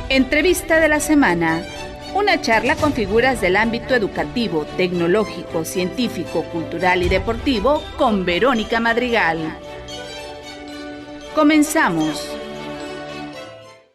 Entrevista de la semana. Una charla con figuras del ámbito educativo, tecnológico, científico, cultural y deportivo con Verónica Madrigal. Comenzamos.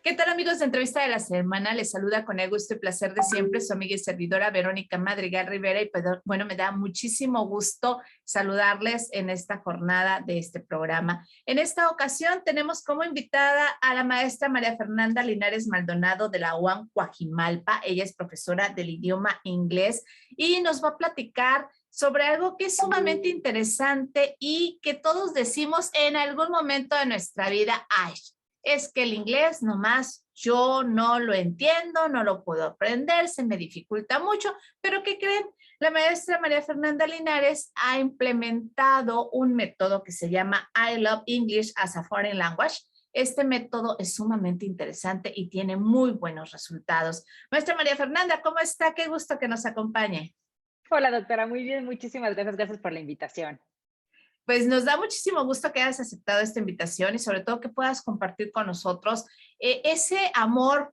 ¿Qué tal, amigos de Entrevista de la Semana? Les saluda con el gusto y placer de siempre su amiga y servidora Verónica Madrigal Rivera. Y bueno, me da muchísimo gusto saludarles en esta jornada de este programa. En esta ocasión tenemos como invitada a la maestra María Fernanda Linares Maldonado de la UAM Coajimalpa. Ella es profesora del idioma inglés y nos va a platicar sobre algo que es sumamente interesante y que todos decimos en algún momento de nuestra vida: ay, es que el inglés nomás yo no lo entiendo, no lo puedo aprender, se me dificulta mucho, pero ¿qué creen? La maestra María Fernanda Linares ha implementado un método que se llama I Love English as a Foreign Language. Este método es sumamente interesante y tiene muy buenos resultados. Maestra María Fernanda, ¿cómo está? Qué gusto que nos acompañe. Hola, doctora, muy bien, muchísimas gracias, gracias por la invitación. Pues nos da muchísimo gusto que hayas aceptado esta invitación y sobre todo que puedas compartir con nosotros ese amor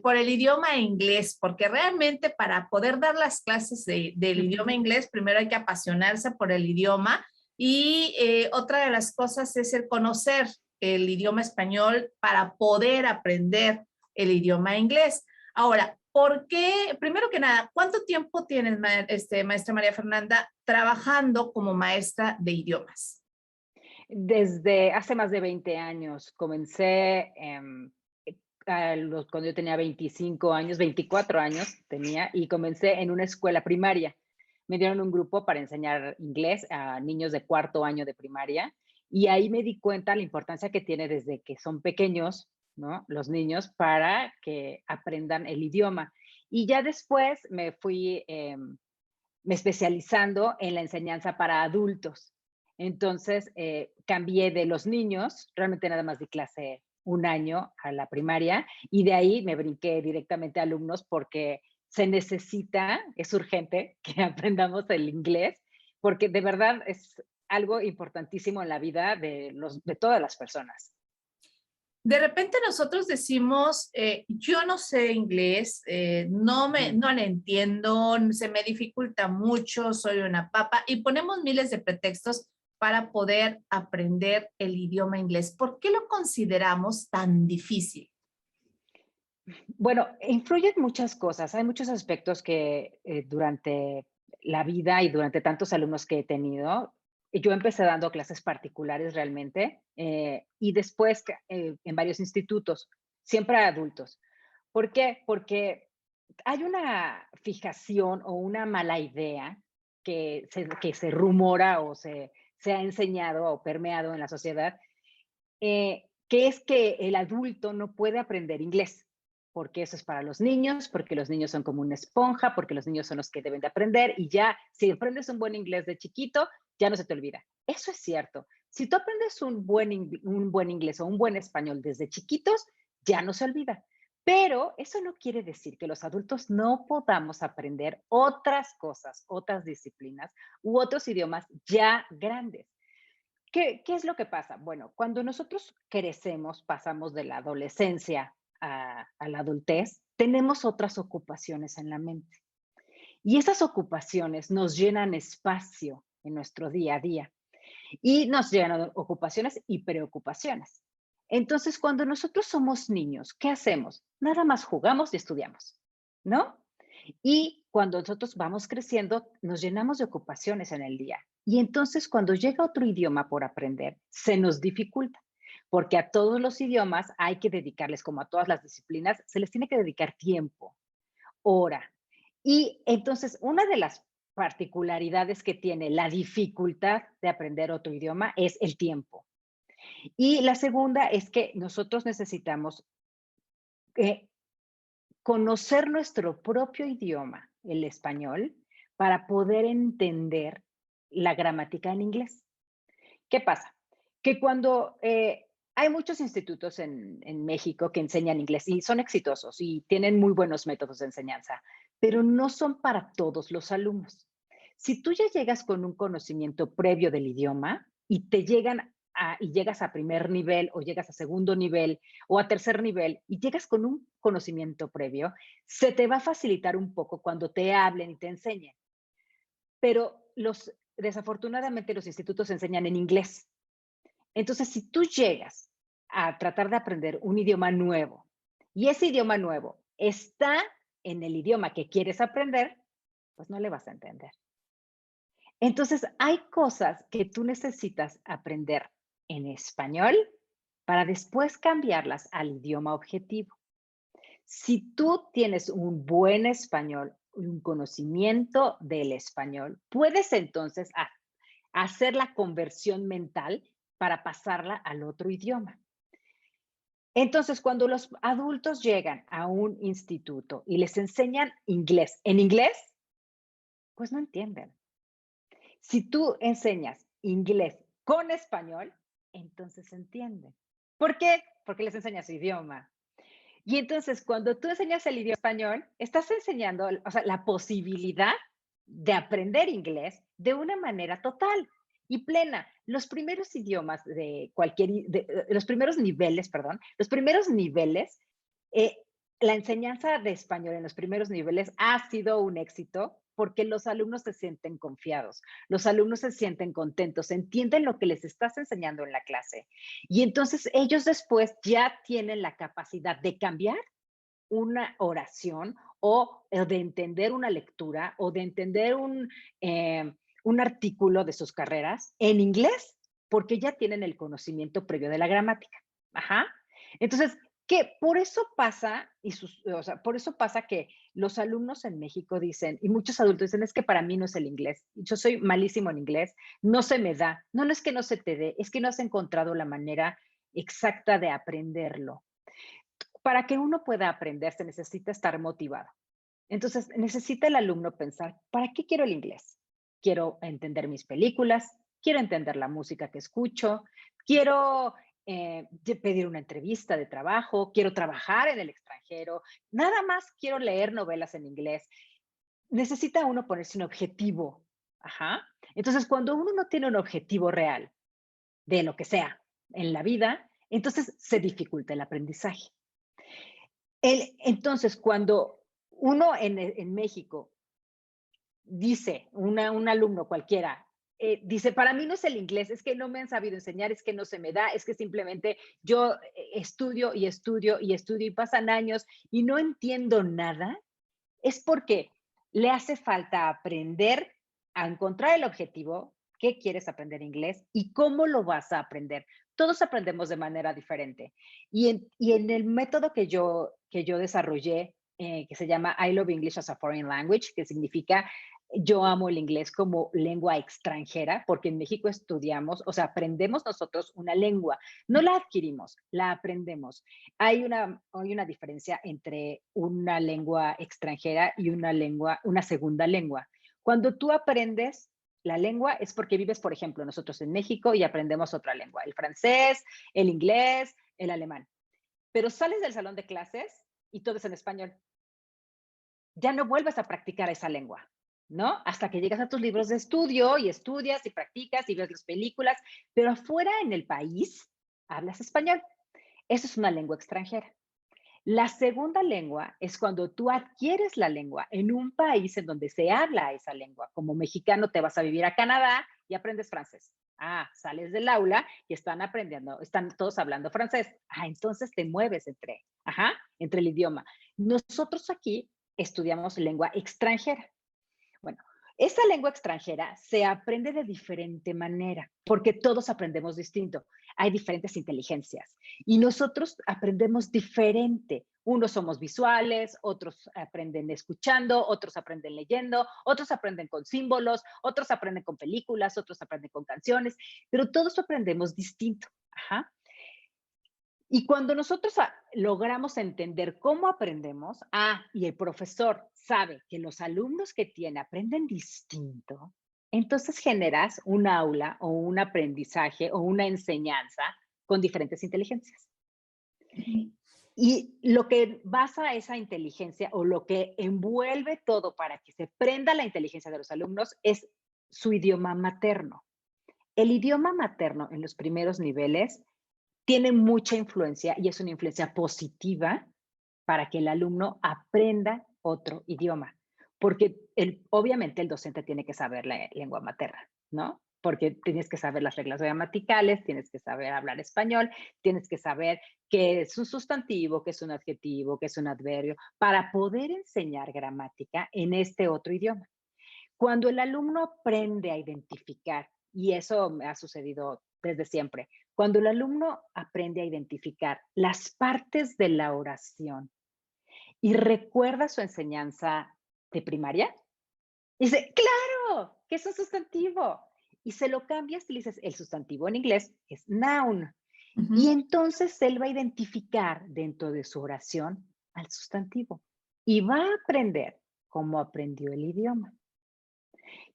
por el idioma inglés, porque realmente para poder dar las clases del idioma inglés, primero hay que apasionarse por el idioma y otra de las cosas es el conocer el idioma español para poder aprender el idioma inglés. Ahora, ¿por qué? Primero que nada, ¿cuánto tiempo tienes, maestra María Fernanda, trabajando como maestra de idiomas? Desde hace más de 20 años comencé, cuando yo tenía 25 años, 24 años tenía, y comencé en una escuela primaria. Me dieron un grupo para enseñar inglés a niños de cuarto año de primaria, y ahí me di cuenta la importancia que tiene desde que son pequeños, ¿no? Los niños para que aprendan el idioma. Y ya después me fui me especializando en la enseñanza para adultos. Entonces, cambié de los niños, realmente nada más di clase un año a la primaria y de ahí me brinqué directamente a alumnos porque se necesita, es urgente que aprendamos el inglés, porque de verdad es algo importantísimo en la vida de todas las personas. De repente nosotros decimos, yo no sé inglés, no le entiendo, se me dificulta mucho, soy una papa, y ponemos miles de pretextos para poder aprender el idioma inglés. ¿Por qué lo consideramos tan difícil? Bueno, influyen muchas cosas. Hay muchos aspectos que durante la vida y durante tantos alumnos que he tenido, yo empecé dando clases particulares realmente y después en varios institutos, siempre a adultos. ¿Por qué? Porque hay una fijación o una mala idea que se rumora o se ha enseñado o permeado en la sociedad, que es que el adulto no puede aprender inglés, porque eso es para los niños, porque los niños son como una esponja, porque los niños son los que deben de aprender y ya, si aprendes un buen inglés de chiquito, ya no se te olvida. Eso es cierto. Si tú aprendes un buen inglés o un buen español desde chiquitos, ya no se olvida. Pero eso no quiere decir que los adultos no podamos aprender otras cosas, otras disciplinas u otros idiomas ya grandes. ¿Qué es lo que pasa? Bueno, cuando nosotros crecemos, pasamos de la adolescencia a la adultez, tenemos otras ocupaciones en la mente. Y esas ocupaciones nos llenan espacio en nuestro día a día y nos llenan ocupaciones y preocupaciones. Entonces, cuando nosotros somos niños, ¿qué hacemos? Nada más jugamos y estudiamos, ¿no? Y cuando nosotros vamos creciendo, nos llenamos de ocupaciones en el día. Y entonces cuando llega otro idioma por aprender, se nos dificulta, porque a todos los idiomas hay que dedicarles, como a todas las disciplinas, se les tiene que dedicar tiempo, hora. Y entonces una de las particularidades que tiene la dificultad de aprender otro idioma es el tiempo. Y la segunda es que nosotros necesitamos eh, conocer nuestro propio idioma, el español, para poder entender la gramática en inglés. ¿Qué pasa? Que cuando hay muchos institutos en México que enseñan inglés y son exitosos y tienen muy buenos métodos de enseñanza, pero no son para todos los alumnos. Si tú ya llegas con un conocimiento previo del idioma y te llegan y llegas a primer nivel o llegas a segundo nivel o a tercer nivel y llegas con un conocimiento previo, se te va a facilitar un poco cuando te hablen y te enseñen. Pero desafortunadamente los institutos enseñan en inglés. Entonces, si tú llegas a tratar de aprender un idioma nuevo y ese idioma nuevo está en el idioma que quieres aprender, pues no le vas a entender. Entonces, hay cosas que tú necesitas aprender en español para después cambiarlas al idioma objetivo. Si tú tienes un buen español, un conocimiento del español, puedes entonces hacer la conversión mental para pasarla al otro idioma. Entonces, cuando los adultos llegan a un instituto y les enseñan inglés en inglés, pues no entienden. Si tú enseñas inglés con español, entonces entienden. ¿Por qué? Porque les enseñas su idioma. Y entonces, cuando tú enseñas el idioma español, estás enseñando, o sea, la posibilidad de aprender inglés de una manera total y plena. Los primeros idiomas de los primeros niveles, perdón, los primeros niveles, eh, la enseñanza de español en los primeros niveles ha sido un éxito porque los alumnos se sienten confiados, los alumnos se sienten contentos, entienden lo que les estás enseñando en la clase. Y entonces ellos después ya tienen la capacidad de cambiar una oración o de entender una lectura o de entender un artículo de sus carreras en inglés, porque ya tienen el conocimiento previo de la gramática. Ajá. Entonces, que por eso pasa, o sea, por eso pasa que los alumnos en México dicen, y muchos adultos dicen, es que para mí no es el inglés, yo soy malísimo en inglés, no se me da. No, no es que no se te dé, es que no has encontrado la manera exacta de aprenderlo. Para que uno pueda aprender se necesita estar motivado. Entonces, necesita el alumno pensar, ¿para qué quiero el inglés? Quiero entender mis películas, quiero entender la música que escucho, quiero pedir una entrevista de trabajo, quiero trabajar en el extranjero, nada más quiero leer novelas en inglés. Necesita uno ponerse un objetivo. Ajá. Entonces, cuando uno no tiene un objetivo real de lo que sea en la vida, entonces se dificulta el aprendizaje. Entonces, cuando uno en México dice, un alumno cualquiera, dice, para mí no es el inglés, es que no me han sabido enseñar, es que no se me da, es que simplemente yo estudio y estudio y estudio y pasan años y no entiendo nada, es porque le hace falta aprender a encontrar el objetivo, qué quieres aprender inglés y cómo lo vas a aprender. Todos aprendemos de manera diferente. Y en el método que yo desarrollé, que se llama I Love English as a Foreign Language, que significa yo amo el inglés como lengua extranjera, porque en México estudiamos, o sea, aprendemos nosotros una lengua, no la adquirimos, la aprendemos. Hay una diferencia entre una lengua extranjera y una segunda lengua. Cuando tú aprendes la lengua es porque vives, por ejemplo, nosotros en México y aprendemos otra lengua, el francés, el inglés, el alemán. Pero sales del salón de clases y todo es en español. Ya no vuelves a practicar esa lengua, ¿no? Hasta que llegas a tus libros de estudio y estudias y practicas y ves las películas, pero afuera en el país hablas español. Eso es una lengua extranjera. La segunda lengua es cuando tú adquieres la lengua en un país en donde se habla esa lengua. Como mexicano te vas a vivir a Canadá y aprendes francés. Sales del aula y están todos hablando francés. Entonces te mueves entre el idioma. Nosotros aquí estudiamos lengua extranjera. Bueno, esa lengua extranjera se aprende de diferente manera, porque todos aprendemos distinto. Hay diferentes inteligencias y nosotros aprendemos diferente. Unos somos visuales, otros aprenden escuchando, otros aprenden leyendo, otros aprenden con símbolos, otros aprenden con películas, otros aprenden con canciones, pero todos aprendemos distinto. Ajá. Y cuando nosotros logramos entender cómo aprendemos, y el profesor sabe que los alumnos que tiene aprenden distinto, entonces generas un aula o un aprendizaje o una enseñanza con diferentes inteligencias. Y lo que basa esa inteligencia o lo que envuelve todo para que se prenda la inteligencia de los alumnos es su idioma materno. El idioma materno en los primeros niveles tiene mucha influencia y es una influencia positiva para que el alumno aprenda otro idioma, porque obviamente el docente tiene que saber la lengua materna, ¿no? Porque tienes que saber las reglas gramaticales, tienes que saber hablar español, tienes que saber qué es un sustantivo, qué es un adjetivo, qué es un adverbio, para poder enseñar gramática en este otro idioma. Cuando el alumno aprende a identificar, y eso me ha sucedido desde siempre, cuando el alumno aprende a identificar las partes de la oración y recuerda su enseñanza de primaria, dice, claro, ¿qué es un sustantivo? Y se lo cambias y le dices, el sustantivo en inglés es noun. Y Ujú. entonces él va a identificar dentro de su oración al sustantivo y va a aprender cómo aprendió el idioma,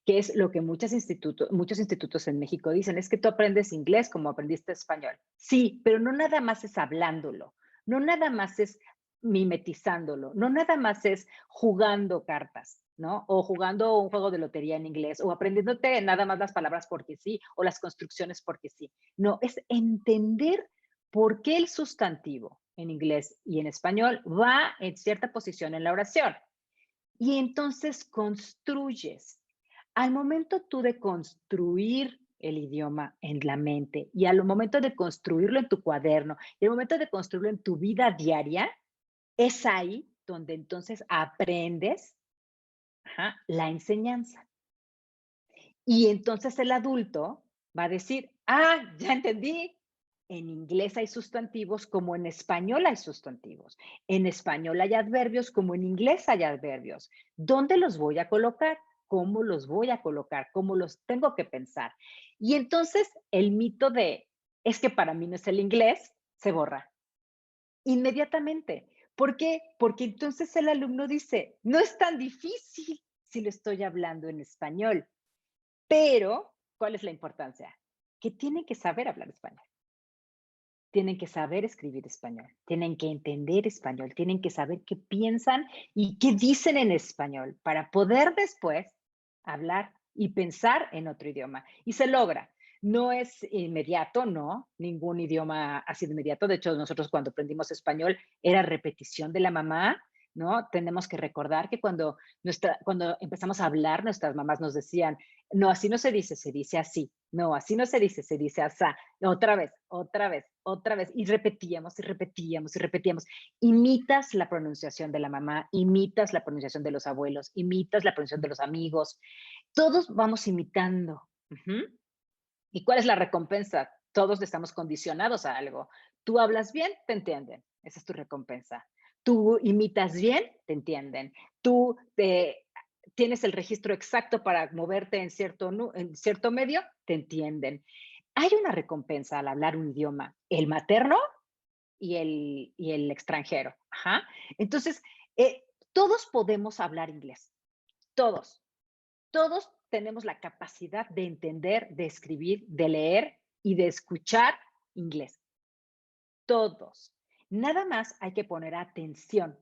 que es lo que muchos institutos en México dicen, es que tú aprendes inglés como aprendiste español. Sí, pero no nada más es hablándolo, no nada más es mimetizándolo, no nada más es jugando cartas, ¿no? O jugando un juego de lotería en inglés, o aprendiéndote nada más las palabras porque sí, o las construcciones porque sí. No, es entender por qué el sustantivo en inglés y en español va en cierta posición en la oración. Y entonces construyes. Al momento tú de construir el idioma en la mente y al momento de construirlo en tu cuaderno y al momento de construirlo en tu vida diaria, es ahí donde entonces aprendes, ajá, la enseñanza. Y entonces el adulto va a decir, ah, ya entendí. En inglés hay sustantivos como en español hay sustantivos. En español hay adverbios como en inglés hay adverbios. ¿Dónde los voy a colocar? ¿Cómo los voy a colocar? ¿Cómo los tengo que pensar? Y entonces el mito de es que para mí no es el inglés se borra inmediatamente. ¿Por qué? Porque entonces el alumno dice, no es tan difícil si lo estoy hablando en español. Pero, ¿cuál es la importancia? Que tienen que saber hablar español, tienen que saber escribir español, tienen que entender español, tienen que saber qué piensan y qué dicen en español para poder después hablar y pensar en otro idioma. Y se logra. No es inmediato, no, ningún idioma ha sido inmediato. De hecho, nosotros cuando aprendimos español era repetición de la mamá, ¿no? Tenemos que recordar que cuando empezamos a hablar, nuestras mamás nos decían, no, así no se dice así. No, así no se dice asá. Otra vez, otra vez, otra vez. Y repetíamos y repetíamos y repetíamos. Imitas la pronunciación de la mamá, imitas la pronunciación de los abuelos, imitas la pronunciación de los amigos. Todos vamos imitando. Ujú. ¿Y cuál es la recompensa? Todos estamos condicionados a algo. Tú hablas bien, te entienden. Esa es tu recompensa. Tú imitas bien, te entienden. Tú tienes el registro exacto para moverte en cierto medio, te entienden. Hay una recompensa al hablar un idioma, el materno y el extranjero. Ajá. Entonces, todos podemos hablar inglés. Todos. Todos tenemos la capacidad de entender, de escribir, de leer y de escuchar inglés. Todos. Nada más hay que poner atención.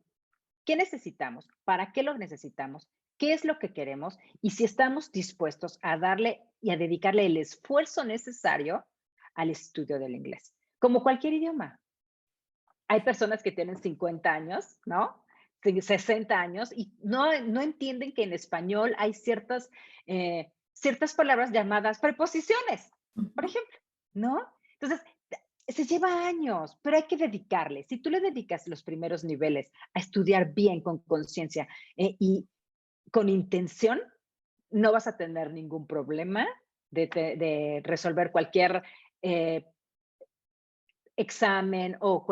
¿Qué necesitamos? ¿Para qué lo necesitamos? ¿Qué es lo que queremos? Y si estamos dispuestos a darle y a dedicarle el esfuerzo necesario al estudio del inglés. Como cualquier idioma. Hay personas que tienen 50 años, ¿no? 60 años y no entienden que en español hay ciertas palabras llamadas preposiciones, por Ujú. ejemplo, ¿no? Entonces, se lleva años, pero hay que dedicarle. Si tú le dedicas los primeros niveles a estudiar bien, con conciencia y con intención, no vas a tener ningún problema de resolver cualquier eh, examen o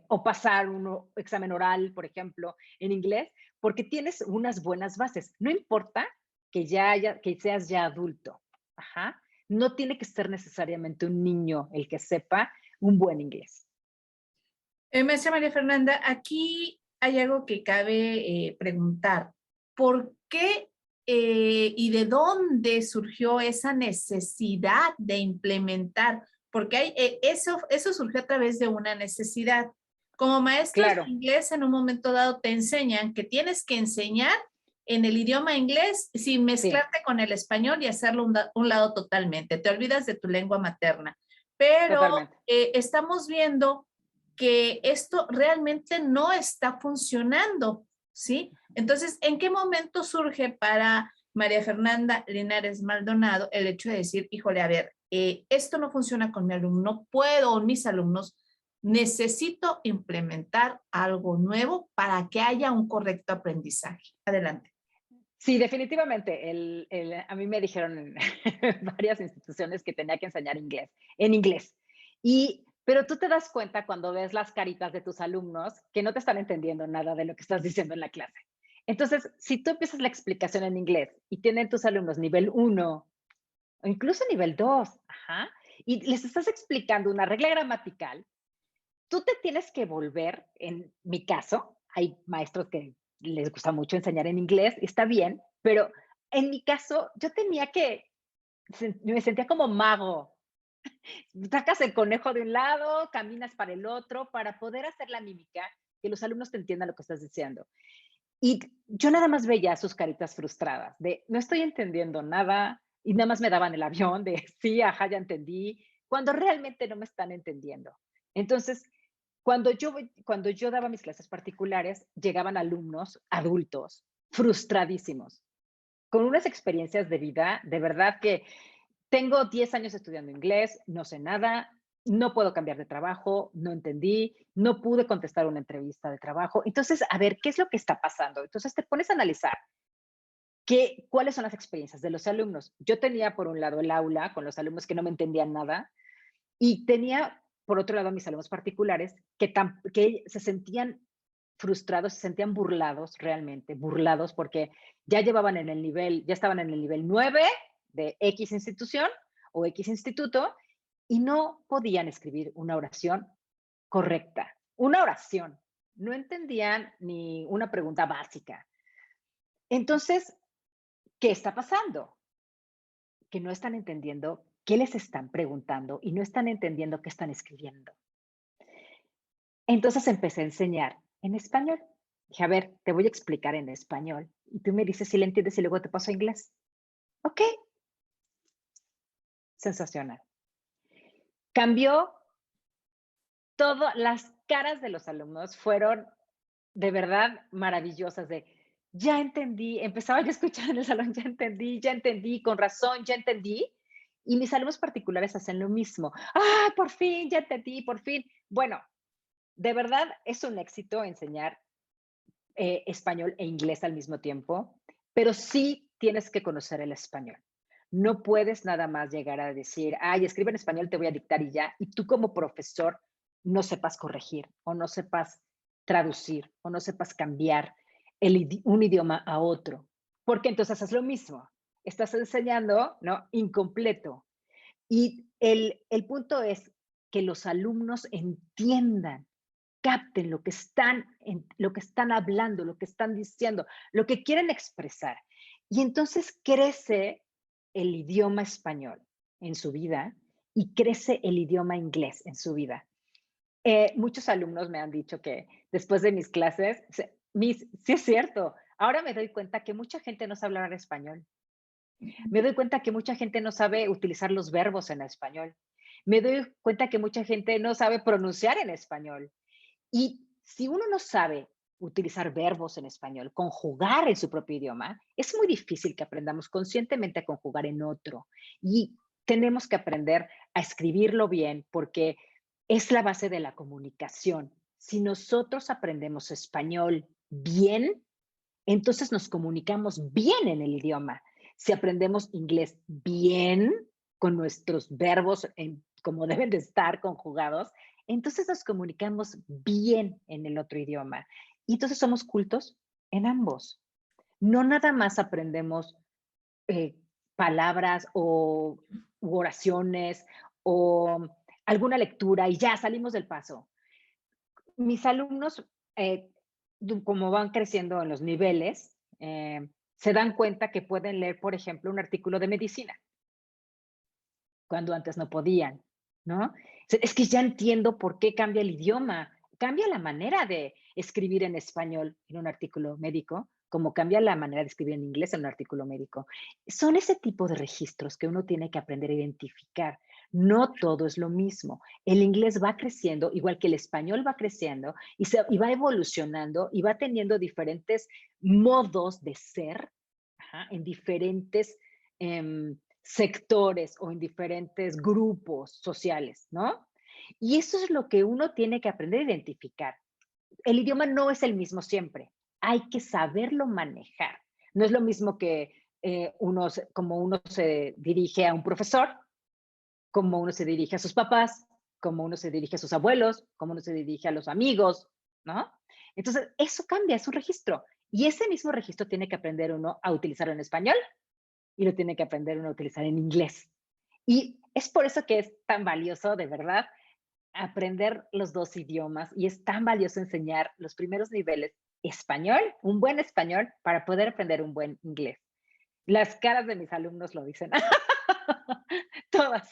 o pasar un examen oral, por ejemplo, en inglés, porque tienes unas buenas bases. No importa que seas ya adulto. Ajá. No tiene que ser necesariamente un niño el que sepa un buen inglés. Maestra María Fernanda, aquí hay algo que cabe preguntar. ¿Por qué y de dónde surgió esa necesidad de implementar? Porque eso surgió a través de una necesidad. Como maestros de Claro, inglés, en un momento dado te enseñan que tienes que enseñar en el idioma inglés sin Sí, mezclarte con el español y hacerlo un lado totalmente. Te olvidas de tu lengua materna. Pero totalmente. estamos viendo que esto realmente no está funcionando, ¿sí? Entonces, ¿en qué momento surge para María Fernanda Linares Maldonado el hecho de decir, híjole, a ver, esto no funciona con mi alumno, puedo, o mis alumnos, necesito implementar algo nuevo para que haya un correcto aprendizaje? Adelante. Sí, definitivamente. A mí me dijeron en varias instituciones que tenía que enseñar inglés, en inglés. Pero tú te das cuenta cuando ves las caritas de tus alumnos que no te están entendiendo nada de lo que estás diciendo en la clase. Entonces, si tú empiezas la explicación en inglés y tienen tus alumnos nivel uno o incluso nivel 2, ajá, y les estás explicando una regla gramatical, tú te tienes que volver, en mi caso, hay maestros que les gusta mucho enseñar en inglés, y está bien, pero en mi caso, yo tenía que, me sentía como mago. Sacas el conejo de un lado, caminas para el otro, para poder hacer la mímica, que los alumnos te entiendan lo que estás diciendo. Y yo nada más veía sus caritas frustradas, de no estoy entendiendo nada, y nada más me daban el avión de sí, ajá, ya entendí, cuando realmente no me están entendiendo. Entonces, cuando yo daba mis clases particulares, llegaban alumnos adultos frustradísimos, con unas experiencias de vida, de verdad que tengo 10 años estudiando inglés, no sé nada, no puedo cambiar de trabajo, no entendí, no pude contestar una entrevista de trabajo. Entonces, a ver, ¿qué es lo que está pasando? Entonces te pones a analizar cuáles son las experiencias de los alumnos. Yo tenía por un lado el aula con los alumnos que no me entendían nada y tenía por otro lado a mis alumnos particulares que se sentían frustrados, se sentían burlados realmente, burlados porque ya estaban en el nivel 9 de X institución o X instituto y no podían escribir una oración correcta. Una oración. No entendían ni una pregunta básica. Entonces, ¿qué está pasando? Que no están entendiendo qué les están preguntando y no están entendiendo qué están escribiendo. Entonces empecé a enseñar en español. Dije, a ver, te voy a explicar en español y tú me dices si le entiendes y luego te paso a inglés. Ok, sensacional. Cambió todo, las caras de los alumnos fueron de verdad maravillosas de, ya entendí, empezaba yo a escuchar en el salón, ya entendí, con razón, ya entendí. Y mis alumnos particulares hacen lo mismo. Ah, por fin, ya entendí, por fin. Bueno, de verdad es un éxito enseñar español e inglés al mismo tiempo, pero sí tienes que conocer el español. No puedes nada más llegar a decir, ay, escribe en español, te voy a dictar y ya, y tú como profesor no sepas corregir o no sepas traducir o no sepas cambiar un idioma a otro, porque entonces es lo mismo. Estás enseñando, ¿no? Incompleto. Y el punto es que los alumnos entiendan, capten lo que están hablando, lo que están diciendo, lo que quieren expresar. Y entonces crece el idioma español en su vida y crece el idioma inglés en su vida. Muchos alumnos me han dicho que después de mis clases, sí es cierto, ahora me doy cuenta que mucha gente no sabe hablar español. Me doy cuenta que mucha gente no sabe utilizar los verbos en español. Me doy cuenta que mucha gente no sabe pronunciar en español. Y si uno no sabe utilizar verbos en español, conjugar en su propio idioma, es muy difícil que aprendamos conscientemente a conjugar en otro. Y tenemos que aprender a escribirlo bien porque es la base de la comunicación. Si nosotros aprendemos español bien, entonces nos comunicamos bien en el idioma. Si aprendemos inglés bien, con nuestros verbos como deben de estar conjugados, entonces nos comunicamos bien en el otro idioma. Y entonces somos cultos en ambos. No nada más aprendemos eh, palabras o oraciones o alguna lectura y ya salimos del paso. Mis alumnos, como van creciendo en los niveles, se dan cuenta que pueden leer, por ejemplo, un artículo de medicina, cuando antes no podían, ¿no? Es que ya entiendo por qué cambia el idioma, cambia la manera de escribir en español en un artículo médico como cambia la manera de escribir en inglés en un artículo médico. Son ese tipo de registros que uno tiene que aprender a identificar. No todo es lo mismo. El inglés va creciendo, igual que el español va creciendo y va evolucionando y va teniendo diferentes modos de ser, ajá, en diferentes sectores o en diferentes grupos sociales, ¿no? Y eso es lo que uno tiene que aprender a identificar. El idioma no es el mismo siempre. Hay que saberlo manejar. No es lo mismo que como uno se dirige a un profesor, como uno se dirige a sus papás, como uno se dirige a sus abuelos, como uno se dirige a los amigos, ¿no? Entonces, eso cambia, es un registro. Y ese mismo registro tiene que aprender uno a utilizarlo en español y lo tiene que aprender uno a utilizar en inglés. Y es por eso que es tan valioso, de verdad, aprender los dos idiomas y es tan valioso enseñar los primeros niveles español, un buen español, para poder aprender un buen inglés. Las caras de mis alumnos lo dicen. Todas.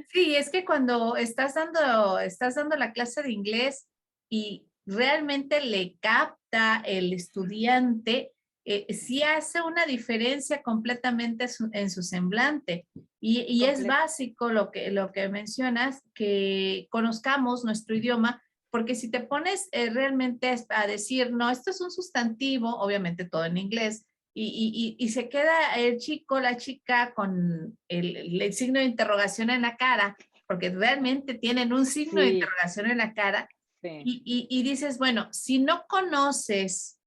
Sí, es que cuando estás dando la clase de inglés y realmente le capta el estudiante, sí hace una diferencia completamente en su semblante. Y es Completo. básico lo que mencionas, que conozcamos nuestro idioma, porque si te pones realmente a decir, no, esto es un sustantivo, obviamente todo en inglés, y se queda el chico, la chica con el signo de interrogación en la cara, porque realmente tienen un signo de Sí, interrogación en la cara, sí. y dices, bueno, si no conoces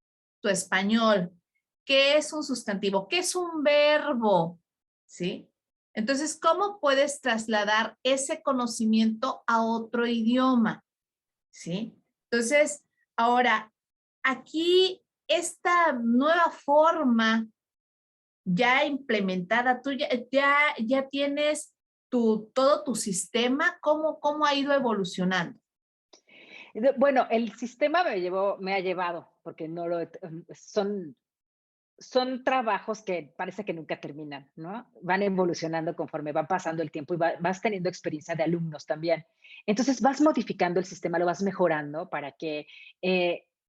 tu español, ¿qué es un sustantivo? ¿Qué es un verbo? ¿Sí? Entonces, ¿cómo puedes trasladar ese conocimiento a otro idioma? ¿Sí? Entonces, ahora, aquí esta nueva forma ya implementada, tú ya tienes todo tu sistema, ¿cómo ha ido evolucionando? Bueno, el sistema me ha llevado, porque no lo, son trabajos que parece que nunca terminan, ¿no? Van evolucionando conforme va pasando el tiempo y vas teniendo experiencia de alumnos también. Entonces vas modificando el sistema, lo vas mejorando para que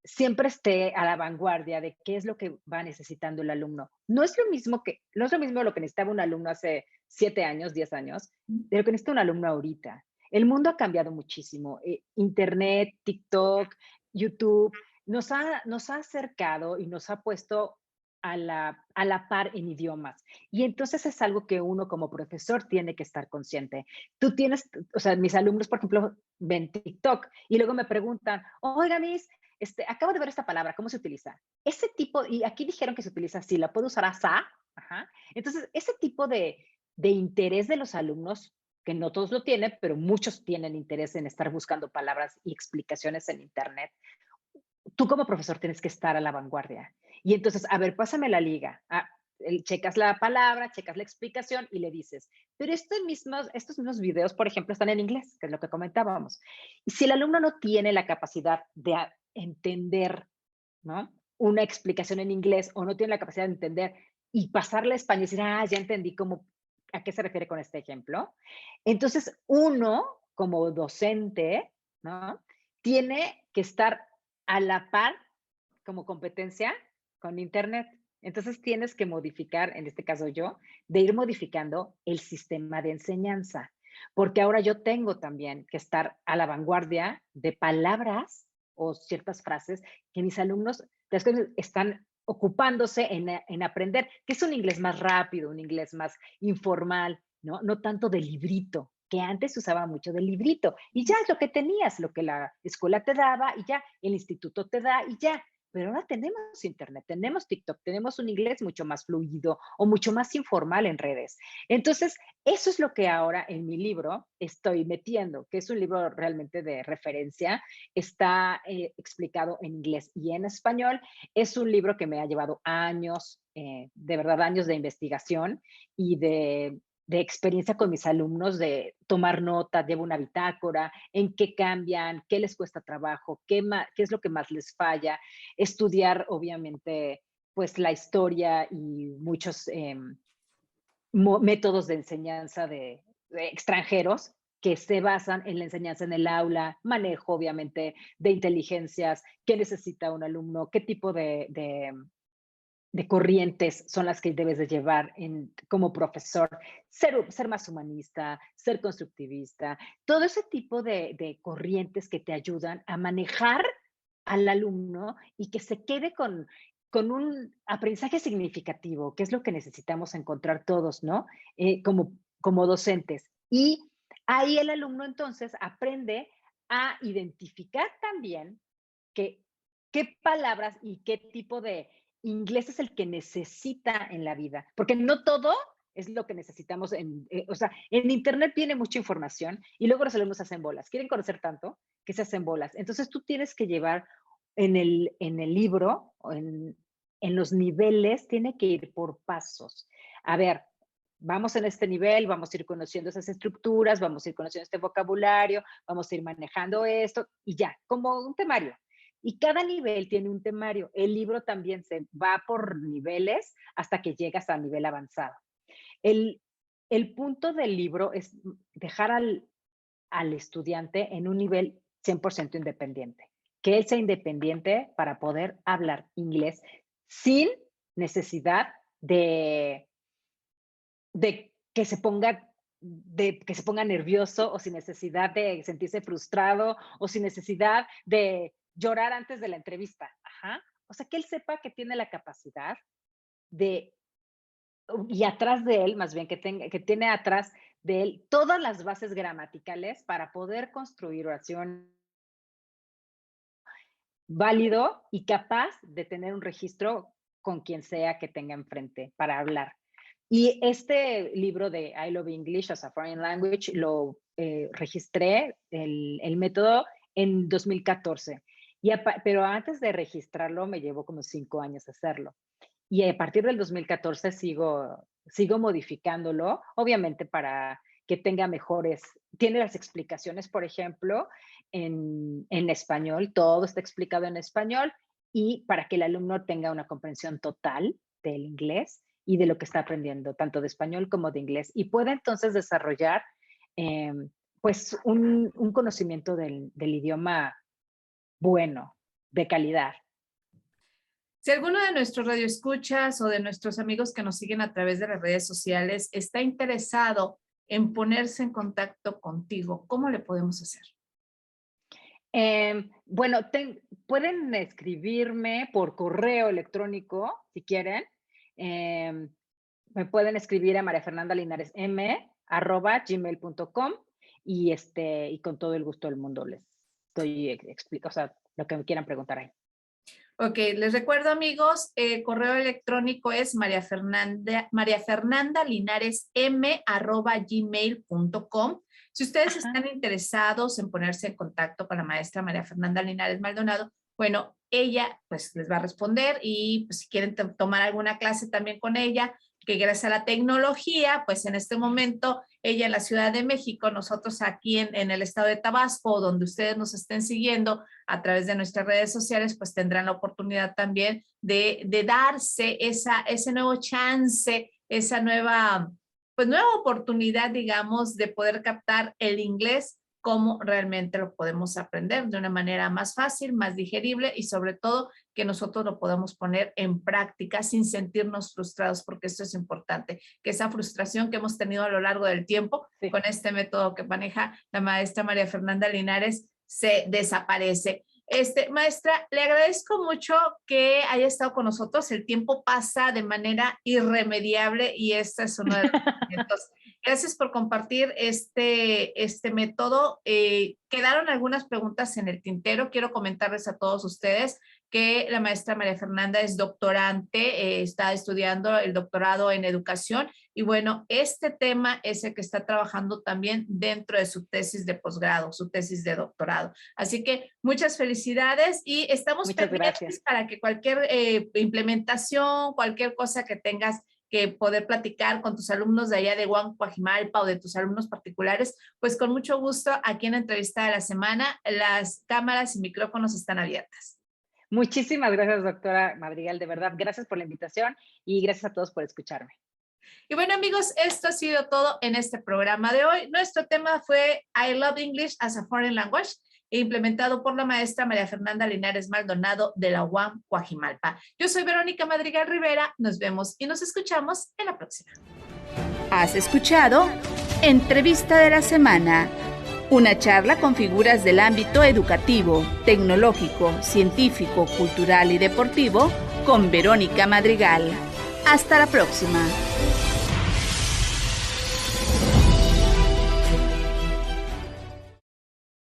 siempre esté a la vanguardia de qué es lo que va necesitando el alumno. No es lo mismo lo que necesitaba un alumno hace 7 años, 10 años, de lo que necesita un alumno ahorita. El mundo ha cambiado muchísimo. Internet, TikTok, YouTube, nos ha acercado y nos ha puesto a la par en idiomas. Y entonces es algo que uno como profesor tiene que estar consciente. Tú tienes, o sea, mis alumnos, por ejemplo, ven TikTok y luego me preguntan, oiga, Miss, acabo de ver esta palabra, ¿cómo se utiliza? Ese tipo, y aquí dijeron que se utiliza así, ¿la puedo usar así? Ajá. Entonces, ese tipo de interés de los alumnos, que no todos lo tienen, pero muchos tienen interés en estar buscando palabras y explicaciones en Internet, tú como profesor tienes que estar a la vanguardia. Y entonces, a ver, pásame la liga. Checas la palabra, checas la explicación y le dices, pero estos mismos videos, por ejemplo, están en inglés, que es lo que comentábamos. Y si el alumno no tiene la capacidad de entender, ¿no? Una explicación en inglés o no tiene la capacidad de entender y pasarle a español y decir, ya entendí a qué se refiere con este ejemplo. Entonces, uno, como docente, ¿no? Tiene que estar a la par como competencia con Internet. Entonces tienes que modificar, en este caso yo, de ir modificando el sistema de enseñanza, porque ahora yo tengo también que estar a la vanguardia de palabras o ciertas frases que mis alumnos están ocupándose en aprender, que es un inglés más rápido, un inglés más informal, ¿no? No tanto de librito, que antes se usaba mucho del librito, y ya es lo que tenías, lo que la escuela te daba, y ya el instituto te da, y ya. Pero ahora tenemos internet, tenemos TikTok, tenemos un inglés mucho más fluido o mucho más informal en redes. Entonces, eso es lo que ahora en mi libro estoy metiendo, que es un libro realmente de referencia. Está explicado en inglés y en español. Es un libro que me ha llevado años, de verdad, años de investigación y de experiencia con mis alumnos, de tomar notas, llevo una bitácora, en qué cambian, qué les cuesta trabajo, qué es lo que más les falla, estudiar, obviamente, pues la historia y muchos métodos de enseñanza de extranjeros que se basan en la enseñanza en el aula, manejo, obviamente, de inteligencias, qué necesita un alumno, qué tipo de corrientes son las que debes de llevar como profesor, ser más humanista, ser constructivista, todo ese tipo de corrientes que te ayudan a manejar al alumno y que se quede con un aprendizaje significativo, que es lo que necesitamos encontrar todos, ¿no? Como docentes. Y ahí el alumno entonces aprende a identificar también que, qué palabras y qué tipo de inglés es el que necesita en la vida, porque no todo es lo que necesitamos o sea, en internet viene mucha información y luego los alumnos hacen bolas, quieren conocer tanto que se hacen bolas. Entonces tú tienes que llevar en el libro, o en los niveles, tiene que ir por pasos. A ver, vamos en este nivel, vamos a ir conociendo esas estructuras, vamos a ir conociendo este vocabulario, vamos a ir manejando esto y ya, como un temario. Y cada nivel tiene un temario. El libro también se va por niveles hasta que llegas al nivel avanzado. El, el punto del libro es dejar al estudiante en un nivel 100% independiente. Que él sea independiente para poder hablar inglés sin necesidad de que se ponga que se ponga nervioso o sin necesidad de sentirse frustrado o sin necesidad de llorar antes de la entrevista. Ajá. O sea, que él sepa que tiene la capacidad de, y atrás de él, más bien que tiene atrás de él todas las bases gramaticales para poder construir oración válido y capaz de tener un registro con quien sea que tenga enfrente para hablar. Y este libro de I Love English as a Foreign Language lo registré, el método, en 2014. Pero antes de registrarlo me llevó como 5 años hacerlo. Y a partir del 2014 sigo modificándolo, obviamente para que tenga tiene las explicaciones, por ejemplo, en español, todo está explicado en español y para que el alumno tenga una comprensión total del inglés y de lo que está aprendiendo, tanto de español como de inglés, y pueda entonces desarrollar pues un conocimiento del idioma bueno, de calidad. Si alguno de nuestros radioescuchas o de nuestros amigos que nos siguen a través de las redes sociales está interesado en ponerse en contacto contigo, ¿cómo le podemos hacer? Bueno, pueden escribirme por correo electrónico, si quieren. Em, Me pueden escribir a mariafernandalinaresm@gmail.com y con todo el gusto del mundo les explico, o sea, lo que me quieran preguntar ahí. Ok, les recuerdo amigos, correo electrónico es mariafernandalinaresm@gmail.com. Si ustedes Ajá. están interesados en ponerse en contacto con la maestra María Fernanda Linares Maldonado, bueno, ella pues les va a responder y pues, si quieren tomar alguna clase también con ella, que gracias a la tecnología, pues en este momento ella en la Ciudad de México, nosotros aquí en el estado de Tabasco, donde ustedes nos estén siguiendo a través de nuestras redes sociales, pues tendrán la oportunidad también de darse ese nuevo chance, esa nueva oportunidad, digamos, de poder captar el inglés, cómo realmente lo podemos aprender de una manera más fácil, más digerible y sobre todo que nosotros lo podamos poner en práctica sin sentirnos frustrados, porque esto es importante, que esa frustración que hemos tenido a lo largo del tiempo Sí. con este método que maneja la maestra María Fernanda Linares se desaparece. Maestra, le agradezco mucho que haya estado con nosotros. El tiempo pasa de manera irremediable y este es uno de los momentos. Gracias por compartir este método. Quedaron algunas preguntas en el tintero. Quiero comentarles a todos ustedes que la maestra María Fernanda es doctorante, está estudiando el doctorado en educación y bueno, este tema es el que está trabajando también dentro de su tesis de posgrado, su tesis de doctorado. Así que muchas felicidades y estamos Muchas pendientes gracias. para que cualquier implementación, cualquier cosa que tengas que poder platicar con tus alumnos de allá de Guajimalpa o de tus alumnos particulares, pues con mucho gusto aquí en la entrevista de la semana, las cámaras y micrófonos están abiertas. Muchísimas gracias, doctora Madrigal, de verdad. Gracias por la invitación y gracias a todos por escucharme. Y bueno, amigos, esto ha sido todo en este programa de hoy. Nuestro tema fue I Love English as a Foreign Language, implementado por la maestra María Fernanda Linares Maldonado de la UAM Coajimalpa. Yo soy Verónica Madrigal Rivera. Nos vemos y nos escuchamos en la próxima. Has escuchado Entrevista de la Semana, una charla con figuras del ámbito educativo, tecnológico, científico, cultural y deportivo con Verónica Madrigal. Hasta la próxima.